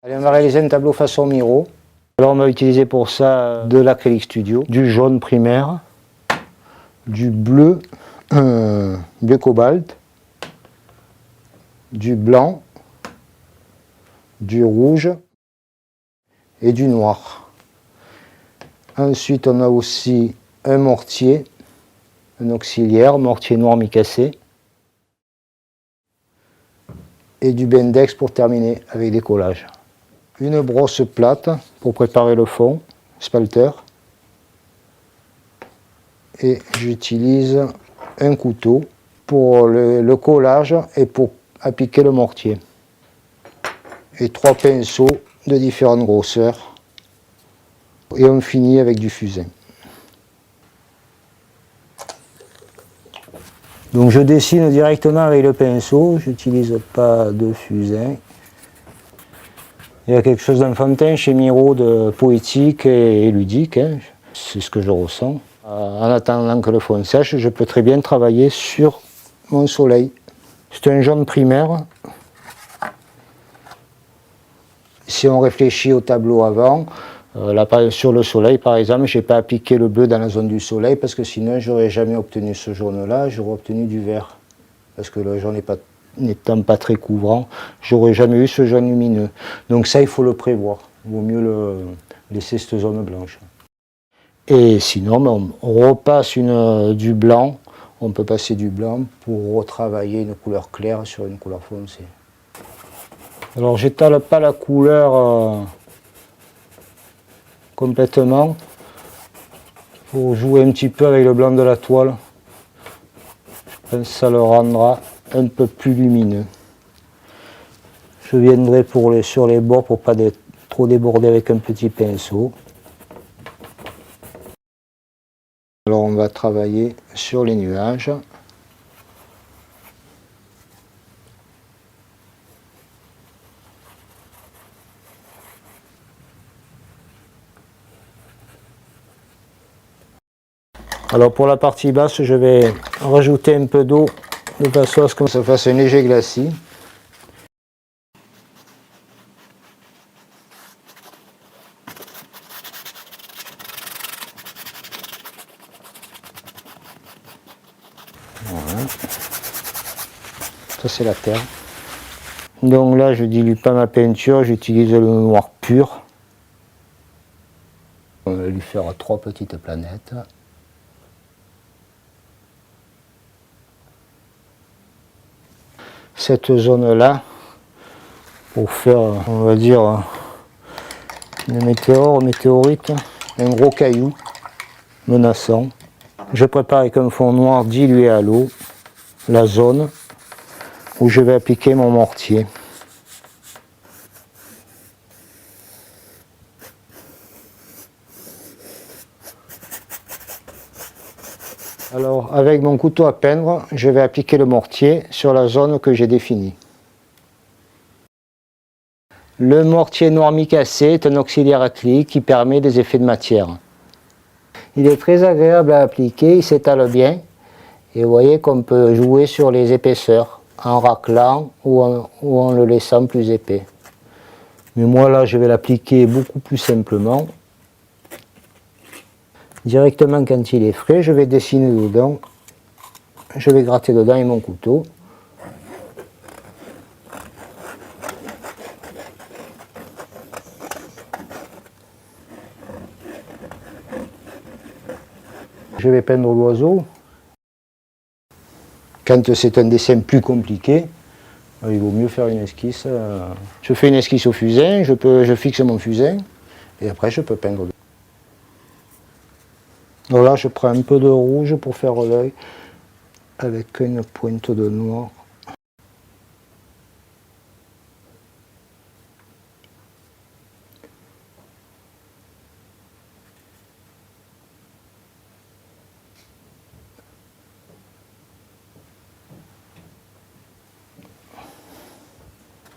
Allez, on va réaliser un tableau façon Miro. Alors on va utiliser pour ça de l'acrylique studio, du jaune primaire, du bleu, bleu cobalt, du blanc, du rouge et du noir. Ensuite on a aussi un mortier, un auxiliaire, mortier noir mi-cassé, et du Bendix pour terminer avec des collages. Une brosse plate pour préparer le fond, spalter, et j'utilise un couteau pour le collage et pour appliquer le mortier, et 3 pinceaux de différentes grosseurs, et on finit avec du fusain. Donc je dessine directement avec le pinceau, je n'utilise pas de fusain. Il y a quelque chose d'enfantin chez Miro, de poétique et ludique, hein. C'est ce que je ressens. En attendant que le fond sèche, je peux très bien travailler sur mon soleil. C'est un jaune primaire. Si on réfléchit au tableau avant, là, sur le soleil par exemple, je n'ai pas appliqué le bleu dans la zone du soleil parce que sinon je n'aurais jamais obtenu ce jaune-là, j'aurais obtenu du vert. Parce que le jaune n'étant pas très couvrant, j'aurais jamais eu ce jaune lumineux. Donc ça, il faut le prévoir. Il vaut mieux laisser cette zone blanche. Et sinon, on repasse du blanc. On peut passer du blanc pour retravailler une couleur claire sur une couleur foncée. Alors, j'étale pas la couleur complètement pour jouer un petit peu avec le blanc de la toile. Je pense que ça le rendra un peu plus lumineux. Je viendrai sur les bords pour ne pas trop déborder avec un petit pinceau. Alors on va travailler sur les nuages. Alors pour la partie basse, je vais rajouter un peu d'eau de façon à ce que ça fasse un léger glacis. Voilà. Ça c'est la terre. Donc là je ne dilue pas ma peinture, j'utilise le noir pur. On va lui faire 3 petites planètes. Cette zone-là, pour faire, on va dire, une météorite, un gros caillou menaçant. Je prépare avec un fond noir dilué à l'eau la zone où je vais appliquer mon mortier. Alors, avec mon couteau à peindre, je vais appliquer le mortier sur la zone que j'ai définie. Le mortier noir mi-cassé est un auxiliaire acrylique qui permet des effets de matière. Il est très agréable à appliquer, il s'étale bien. Et vous voyez qu'on peut jouer sur les épaisseurs, en raclant ou en le laissant plus épais. Mais moi là, je vais l'appliquer beaucoup plus simplement. Directement quand il est frais, je vais dessiner dedans. Je vais gratter dedans avec mon couteau. Je vais peindre l'oiseau. Quand c'est un dessin plus compliqué, il vaut mieux faire une esquisse. Je fais une esquisse au fusain, je fixe mon fusain, et après je peux peindre. Alors là, je prends un peu de rouge pour faire l'œil, avec une pointe de noir.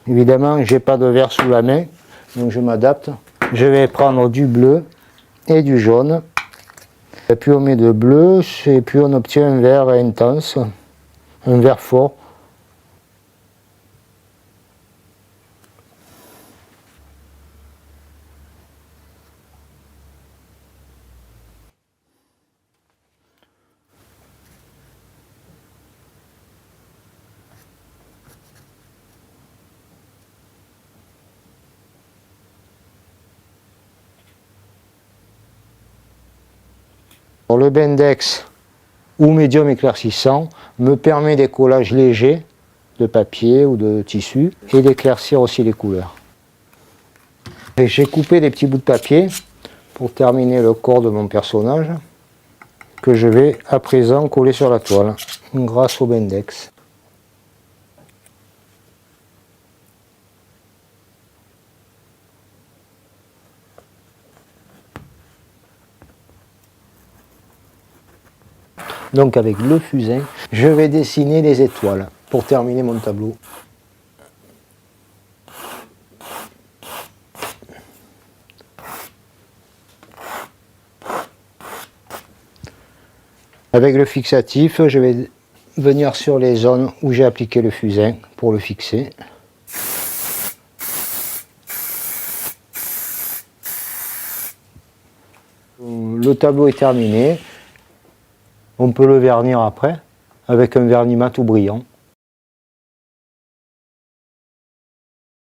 Évidemment, je n'ai pas de vert sous la main, donc je m'adapte. Je vais prendre du bleu et du jaune. Et plus on met de bleu, et plus on obtient un vert intense, un vert fort. Le Bendix ou médium éclaircissant me permet des collages légers de papier ou de tissu et d'éclaircir aussi les couleurs. J'ai coupé des petits bouts de papier pour terminer le corps de mon personnage que je vais à présent coller sur la toile grâce au Bendix. Donc avec le fusain, je vais dessiner des étoiles pour terminer mon tableau. Avec le fixatif, je vais venir sur les zones où j'ai appliqué le fusain pour le fixer. Le tableau est terminé. On peut le vernir après avec un vernis mat ou brillant.